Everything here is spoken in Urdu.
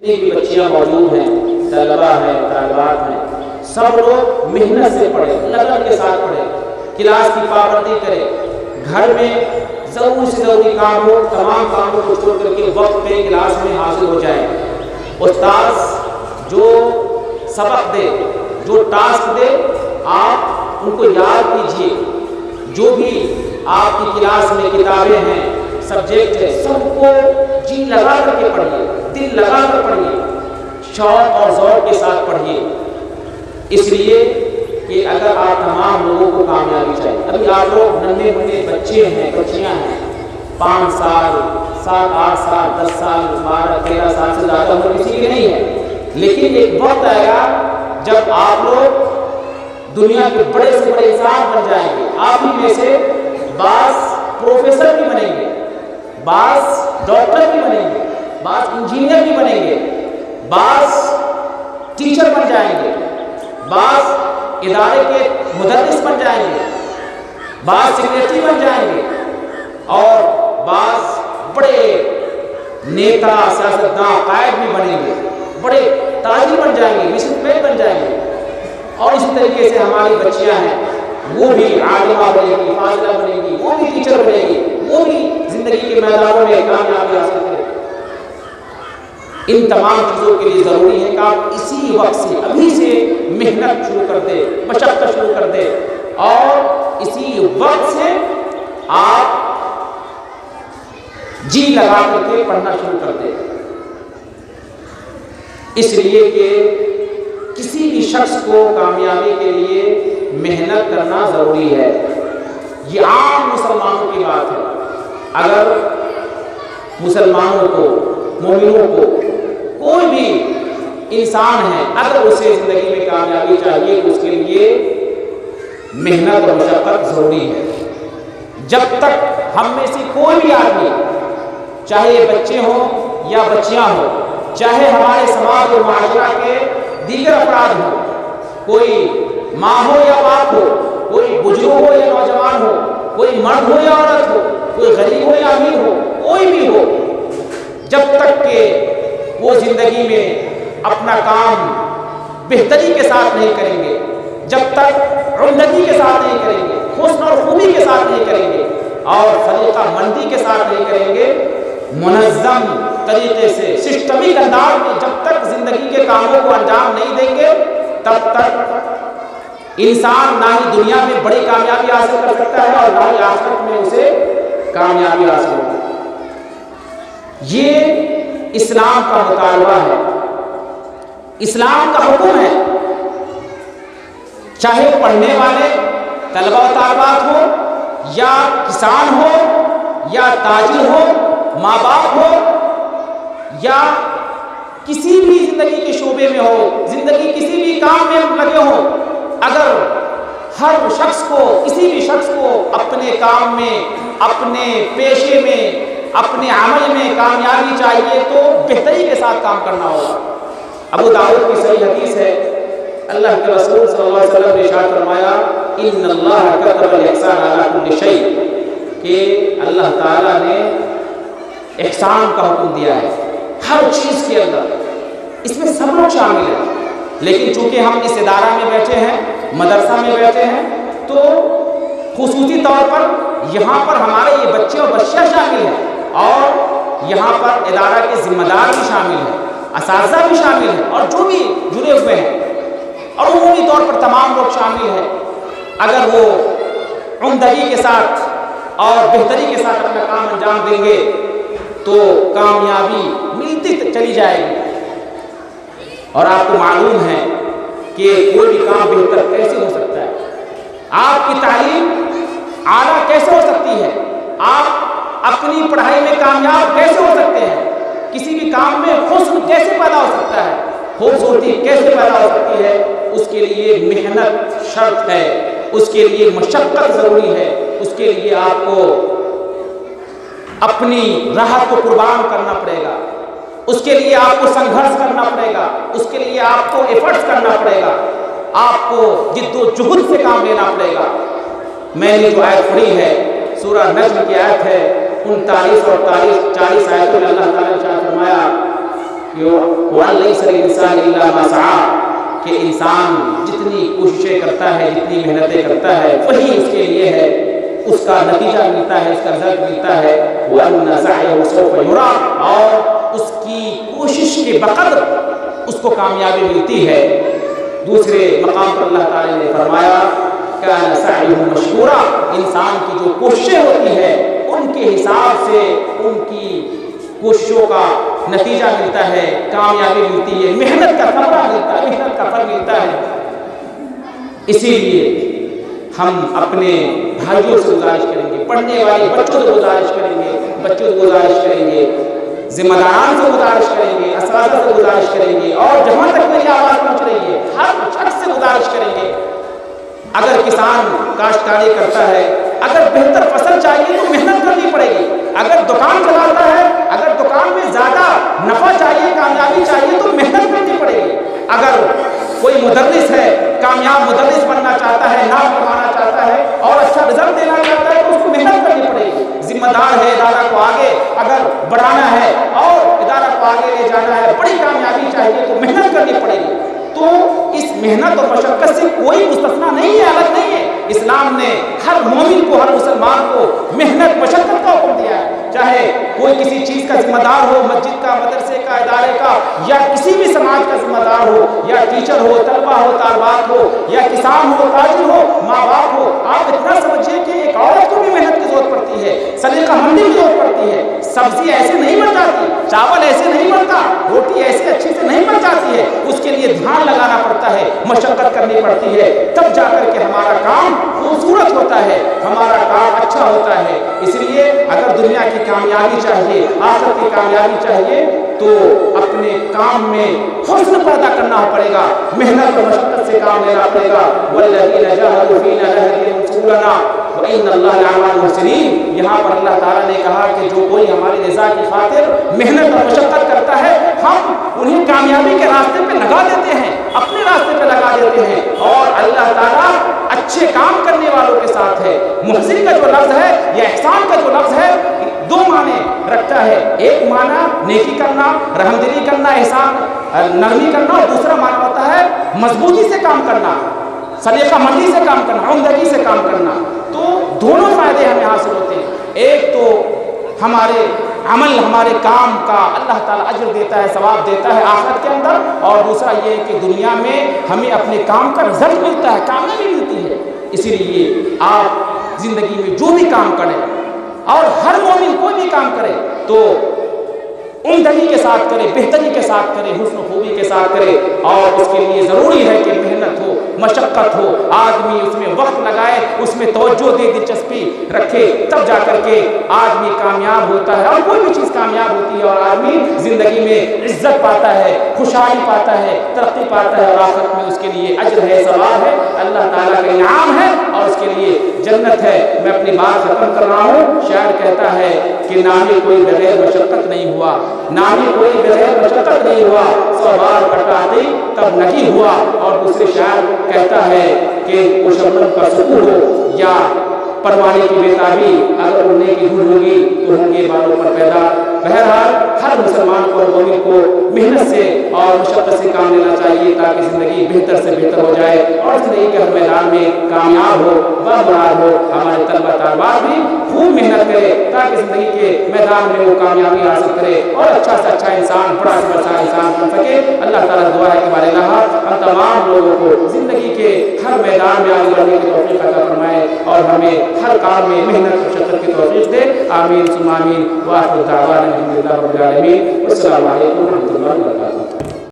جتنی بھی بچیاں موجود ہیں، طلبہ ہیں، طالبات ہیں، سب لوگ محنت سے پڑھیں، لگن کے ساتھ پڑھیں، کلاس کی پابندی کریں، گھر میں ضروری سے ضروری کام ہو تمام کاموں کو چھوڑ کر کے وقت پہ کلاس میں حاضر ہو جائیں۔ استاذ جو سبق دے، جو ٹاسک دے، آپ ان کو یاد کیجیے۔ جو بھی آپ کی کلاس میں کتابیں ہیں، سبجیکٹ ہے، سب کو جی لگا کر کے پڑھیے، دل لگا کر پڑھیے، شوق اور ذوق کے ساتھ پڑھیے، اس لیے کہ اگر آپ تمام لوگوں کو کامیابی چاہیے۔ ابھی آپ لوگ ننھے منھے بچے ہیں، بچیاں ہیں، 5 سال، 7 8 سال، 10 سال، 12 13 سال سے زیادہ عمر کسی کی نہیں ہے، لیکن ایک وقت آئے گا جب آپ لوگ دنیا کے بڑے سے بڑے انسان بن جائیں گے۔ آپ ہی میں سے بعض پروفیسر بھی بنیں گے، بعض ڈاکٹر بھی بنیں گے، بعض انجینئر بھی بنیں گے، بعض ٹیچر بن جائیں گے، بعض ادارے کے مدرس بن جائیں گے، بعض سیکریٹری بن جائیں گے، اور بعض بڑے نیتا، سیاستداں، قائد بھی بنیں گے، بڑے تاجر بن جائیں گے، بزنس مین بن جائیں گے۔ اور اسی طریقے سے ہماری بچیاں ہیں، وہ بھی عالمہ بنے گی، فاضلہ بنے گی، وہ بھی ٹیچر بنے گی، وہ بھی زندگی کے میدانوں میں کامیابی حاصل کرے گی۔ ان تمام چیزوں کے لیے ضروری ہے کہ آپ اسی وقت سے، ابھی سے محنت شروع کر دیں، مشقت شروع کر دیں، اور اسی وقت سے آپ جی لگا کر کے پڑھنا شروع کر دیں، اس لیے کہ کسی بھی شخص کو کامیابی کے لیے محنت کرنا ضروری ہے۔ یہ عام مسلمانوں کی بات ہے۔ اگر مسلمانوں کو، مومنوں کو، کوئی بھی انسان ہے، اگر اسے زندگی میں کامیابی چاہیے تو اس کے لیے محنت اور مشقت ضروری ہے۔ جب تک ہم میں سے کوئی بھی آدمی، چاہے بچے ہوں یا بچیاں ہوں، چاہے ہمارے سماج اور معاشرہ کے دیگر افراد ہوں، کوئی ماں ہو یا باپ ہو، کوئی بزرگ ہو یا نوجوان ہو، کوئی مرد ہو یا عورت ہو، کوئی غریب ہو یا امیر ہو، کوئی بھی ہو، جب تک کہ وہ زندگی میں اپنا کام بہتری کے ساتھ نہیں کریں گے، جب تک عمدگی کے ساتھ نہیں کریں گے، حسن اور خوبی کے ساتھ نہیں کریں گے، اور سلیقہ مندی کے ساتھ نہیں کریں گے، منظم طریقے سے سسٹمک انداز میں جب تک زندگی کے کاموں کو انجام نہیں دیں گے، تب تک انسان نہ ہی دنیا میں بڑی کامیابی حاصل کر سکتا ہے اور نہ ہی آخرت میں اسے کامیابی حاصل ہوگی۔ یہ اسلام کا مطالبہ ہے، اسلام کا حکم ہے، چاہے پڑھنے والے طلبہ و طالبات ہو، یا کسان ہو، یا تاجر ہو، ماں باپ ہو، یا کسی بھی زندگی کے شعبے میں ہو، زندگی کسی بھی کام میں لگے ہوں، اگر ہر شخص کو، کسی بھی شخص کو اپنے کام میں، اپنے پیشے میں، اپنے عمل میں کامیابی چاہیے تو بہتری کے ساتھ کام کرنا ہوگا۔ ابو داؤد کی صحیح حدیث ہے، اللہ کے رسول صلی اللہ علیہ وسلم نے ارشاد فرمایا، ان اللہ کتب الاحسان علی کل شیء، کہ اللہ تعالیٰ نے احسان کا حکم دیا ہے ہر چیز کے اندر، اس میں سب لوگ شامل ہیں، لیکن چونکہ ہم اس ادارہ میں بیٹھے ہیں، مدرسہ میں بیٹھے ہیں، تو خصوصی طور پر یہاں پر ہمارے یہ بچے اور بچیاں شامل ہیں، اور یہاں پر ادارہ کے ذمہ دار بھی شامل ہیں، اساتذہ بھی شامل ہیں، اور جو بھی جڑے ہوئے ہیں، اور عمومی طور پر تمام لوگ شامل ہیں۔ اگر وہ عمدگی کے ساتھ اور بہتری کے ساتھ اپنا کام انجام دیں گے تو کامیابی ملتی چلی جائے گی۔ اور آپ کو معلوم ہے کہ کوئی بھی کام بہتر کیسے ہو سکتا ہے، آپ کی تعلیم اعلیٰ کیسے ہو سکتی ہے، آپ اپنی پڑھائی میں کامیاب کیسے ہو سکتے ہیں، کسی بھی کام میں حسن کیسے پیدا ہو سکتا ہے، خوبصورتی کیسے پیدا ہو سکتی ہے، اس کے لیے محنت شرط ہے، اس کے لیے مشقت ضروری ہے، اس کے لیے آپ کو اپنی راحت کو قربان کرنا پڑے گا، اس کے لیے آپ کو سنگھرش کرنا پڑے گا، اس کے لیے آپ کو ایفرٹس کرنا پڑے گا، آپ کو جد و جہد سے کام لینا پڑے گا۔ میں نے جو آیت پڑھی ہے سورہ نجم کی آیت ہے 39 اور 40 آیتوں میں اللہ تعالیٰ نے ارشاد فرمایا کہ انسان جتنی کوششیں کرتا ہے، جتنی محنتیں کرتا ہے، وہی اس کے لیے ہے، اس کا نتیجہ ملتا ہے، اس کا رزلٹ ملتا ہے، وَأَنَّ سَعْيَهُ سَوْفَ يُرَىٰ، اور اس کی کوشش کے بقدر اس کو کامیابی ملتی ہے۔ دوسرے مقام پر اللہ تعالی نے فرمایا كَانَ سَعْيُهُ مَشْكُورًا، انسان کی جو کوششیں ہوتی ہے ان کے حساب سے ان کی کوششوں کا نتیجہ ملتا ہے، کامیابی ملتی ہے، محنت کا ثمرہ ملتا ہے، محنت کا پھل ملتا ہے۔ اسی لیے ہم اپنے بھائیوں سے گزارش کریں گے، پڑھنے والے بچوں سے گزارش کریں گے، ذمہ داران سے گزارش کریں گے، اساتذہ سے گزارش کریں گے، اور جہاں تک میری آواز پہنچ رہی ہے ہر شخص سے گزارش کریں گے، اگر کسان کاشتکاری کرتا ہے، اگر بہتر فصل چاہیے تو محنت کرنی پڑے گی، اگر دکان چلاتا ہے، اگر دکان میں زیادہ نفع چاہیے، کامیابی چاہیے تو محنت کرنی پڑے گی، اگر کوئی مدرس ہے، کامیاب مدرس بننا چاہتا ہے، نام کمانا چاہتا ہے اور اچھا رزلٹ دینا چاہتا ہے تو اس کو محنت کرنی پڑے گی، ذمہ دار ہے، ادارہ کو آگے اگر بڑھانا ہے اور ادارہ کو آگے لے جانا ہے، بڑی کامیابی چاہیے تو محنت کرنی پڑے گی۔ تو اس محنت اور مشقت سے کوئی مستثنا نہیں ہے، الگ نہیں ہے، اسلام نے ہر مومن کو، ہر مسلمان کو محنت مشقت کا حکم دیا ہے، چاہے کوئی کسی چیز کا ذمہ دار ہو، مسجد کا، مدرسے کا، ادارے کا، یا کسی بھی سماج کا ذمہ دار ہو، یا ٹیچر ہو، طلبہ ہو، طالبات ہو، یا کسان ہو، تاجر ہو، ماں باپ ہو، آپ اتنا سمجھیے کہ ایک عورت کو بھی محنت کی ضرورت پڑتی ہے، سلیقہ مندی کی ضرورت پڑتی ہے، سبزی ایسے نہیں بن جاتی، چاول ایسے نہیں بنتا، روٹی ایسے اچھے سے نہیں بن جاتی ہے، اس کے لیے دھیان لگانا پڑتا ہے، مشقت کرنی پڑتی ہے، تب جا کر کے ہمارا کام خوبصورت ہوتا ہے، ہمارا کام اچھا ہوتا ہے۔ اس لیے اگر دنیا کی کامیابی چاہیے، آخرت کی کامیابی چاہیے تو اپنے کام میں حسن پیدا کرنا پڑے گا، محنت اور مشقت سے کام لینا پڑے گا۔ وَالَّذِينَ جَاهَدُوا فِينَا لَنَهْدِيَنَّهُمْ سُبُلَنَا وَإِنَّ اللَّهَ لَمَعَ الْمُحْسِنِينَ، یہاں پر اللہ تعالیٰ نے کہا کہ جو کوئی ہماری رضا کی خاطر محنت اور مشقت کرتا ہے ہم انہیں کامیابی کے راستے پہ لگا دیتے ہیں، اپنے راستے پہ لگا دیتے ہیں، اور اللہ تعالیٰ اچھے کام کرنے والوں کے ساتھ ہے۔ محسن کا جو لفظ ہے یا احسان کا جو لفظ ہے دو معنی رکھتا ہے، ایک معنی نیکی کرنا، رحمدلی کرنا، احسان نرمی کرنا، اور دوسرا معنی ہوتا ہے مضبوطی سے کام کرنا، سلیقہ مندی سے کام کرنا، عمدگی سے کام کرنا۔ تو دونوں فائدے ہمیں حاصل ہوتے ہیں، ایک تو ہمارے عمل، ہمارے کام کا اللہ تعالیٰ اجر دیتا ہے، ثواب دیتا ہے آخرت کے اندر، اور دوسرا یہ کہ دنیا میں ہمیں اپنے کام کا رزلٹ ملتا ہے، کامیابی ملتی ہے۔ اسی لیے آپ زندگی میں جو بھی کام کریں، اور ہر مومن کوئی بھی کام کرے تو عمدگی کے ساتھ کرے، بہتری کے ساتھ کرے، حسن و خوبی کے ساتھ کرے، اور اس کے لیے ضروری ہے کہ محنت ہو، مشقت ہو، آدمی اس میں وقت لگائے، اس میں توجہ دے، دلچسپی رکھے، تب جا کر کے آدمی کامیاب ہوتا ہے، اور کوئی بھی چیز کامیاب ہوتی ہے، اور آدمی زندگی میں عزت پاتا ہے، خوشحالی پاتا ہے، ترقی پاتا ہے، اور آخرت میں اس کے لیے اجر ہے، ثواب ہے، اللہ تعالیٰ کا انعام ہے، اور اس کے لیے جنت ہے۔ میں اپنی بات ختم کر رہا ہوں، شاعر کہتا ہے کہ نامی کوئی بغیر مشقت نہیں ہوا، نامی کوئی بغیر مشقت نہیں ہوا، 100 بار کٹا دی تب نہیں ہوا، اور دوسرے شاعر کہتا ہے کہ وہ شبنم کا سکون ہو یا پروانے کی بےتابی، اگر اڑنے کی دھول ہوگی تو ہوں گے بالوں پر پیدا۔ بہرحال ہر مسلمان کو اور مومن کو محنت سے اور مشقت سے کام لینا چاہیے تاکہ زندگی بہتر سے بہتر ہو جائے، اور زندگی کے ہر میدان میں کامیاب ہو، بامراد ہو۔ ہمارے طلبہ طالبات بھی خوب محنت کرے تاکہ زندگی کے میدان میں وہ کامیابی حاصل کرے، اور اچھا سے اچھا انسان، بڑا سے بڑا انسان بن سکے۔ اللہ تعالیٰ دعا ہے کہ ہمارے اللہ ہم تمام لوگوں کو زندگی کے ہر میدان میں آگے بڑھنے کی توفیق عطا فرمائے، اور ہمیں ہر کام میں محنت اور مشقت کی توفیق دے۔ آمین ثم آمین۔ وآخر دعوانا الحمد للہ رب العالمین۔ السلام علیکم و رحمۃ اللہ وبرکاتہ۔